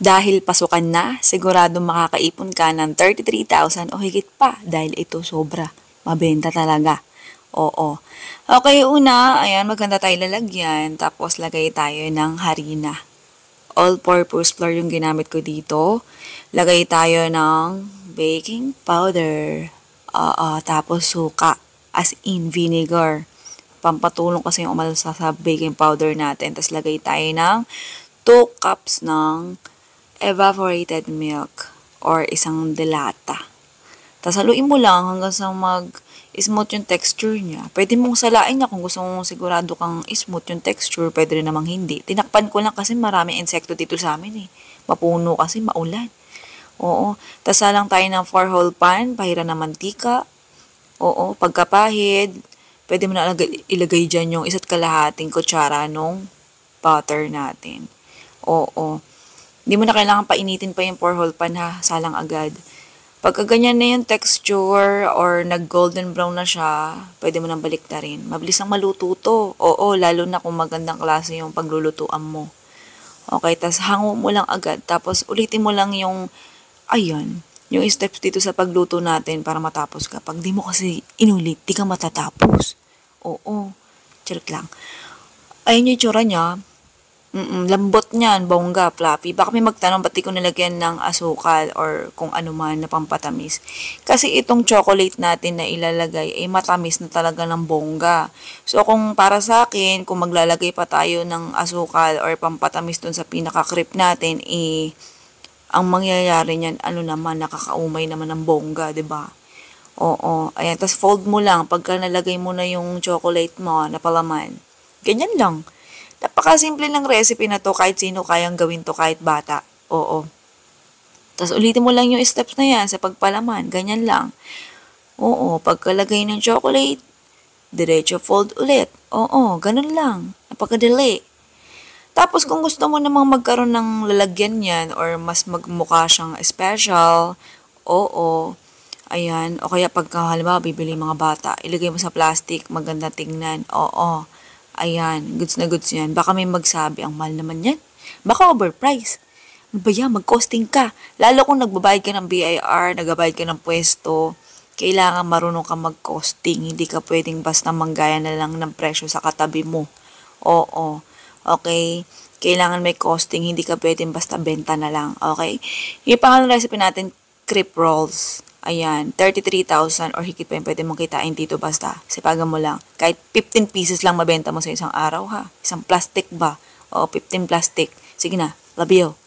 Dahil pasukan na, sigurado makakaipon ka ng 33,000 o higit pa dahil ito sobra. Mabenta talaga. Oo. Okay, una, ayan, maganda tayo lalagyan. Tapos lagay tayo ng harina. All-purpose flour yung ginamit ko dito. Lagay tayo ng baking powder. Oo, tapos suka. As in vinegar. Pampatulong kasi yung umalsa sa baking powder natin. Tapos lagay tayo ng 2 cups ng evaporated milk or isang delata. Tapos haluin mo lang hanggang sa mag-smooth yung texture niya. Pwede mong salain niya kung gusto mong sigurado kang smooth yung texture. Pwede rin namang hindi. Tinakpan ko lang kasi maraming insekto dito sa amin eh. Mapuno kasi maulan. Oo. Tapos salang tayo ng 4-hole pan, pahira ng mantika. Oo. Pagkapahid, pwede mo na ilagay dyan yung 1.5 kutsara nung butter natin. Oo. Hindi mo na kailangan painitin pa yung 4-hole pan ha. Salang agad. Pagka ganyan na yung texture or nag-golden brown na siya, pwede mo nang balik na rin. Mabilis ang maluto to. Oo, lalo na kung magandang klase yung paglulutuan mo. Okay, tas hango mo lang agad. Tapos ulitin mo lang yung, ayan, yung steps dito sa pagluto natin para matapos ka. Pag di mo kasi inulit, di ka matatapos. Oo, charot lang. Ayun yung tsura niya. Lambot niyan, bongga, fluffy. Baka may magtanong ba't di ko nilagyan ng asukal or kung ano man na pampatamis. Kasi itong chocolate natin na ilalagay ay matamis na talaga ng bongga. So kung para sa akin, kung maglalagay pa tayo ng asukal or pampatamis dun sa pinaka-crepe natin, ang mangyayari niyan, ano naman, nakakaumay naman ng bongga, 'di ba? Oo, ayan. Tapos fold mo lang pagka nalagay mo na yung chocolate mo na palaman. Ganyan lang. Napakasimple ng recipe na to, kahit sino kayang gawin to, kahit bata. Oo. Tapos ulitin mo lang yung steps na yan sa pagpalaman. Ganyan lang. Oo. Pagkalagay ng chocolate, diretso fold ulit. Oo. Ganun lang. Napakadali. Tapos kung gusto mo namang magkaroon ng lalagyan yan or mas magmukha siyang special, oo. Ayan. O kaya pagka halimbawa bibili mga bata, ilagay mo sa plastic, maganda tingnan. Oo. Ayan, goods na goods yan. Baka may magsabi, ang mahal naman yan. Baka overpriced. Ano ba yan? Mag-costing ka. Lalo kung nagbabayad ka ng BIR, nagbabayad ka ng pwesto, kailangan marunong ka mag-costing. Hindi ka pwedeng basta manggaya na lang ng presyo sa katabi mo. Oo. Okay? Kailangan may costing. Hindi ka pwedeng basta benta na lang. Okay? Yung pangalan recipe natin, crepe rolls. Ayan, 33,000 or higit pa yung pwede mong kitain dito basta. Sipagan mo lang. Kahit 15 pieces lang mabenta mo sa isang araw ha. Isang plastic ba? O 15 plastic. Sige na, love you.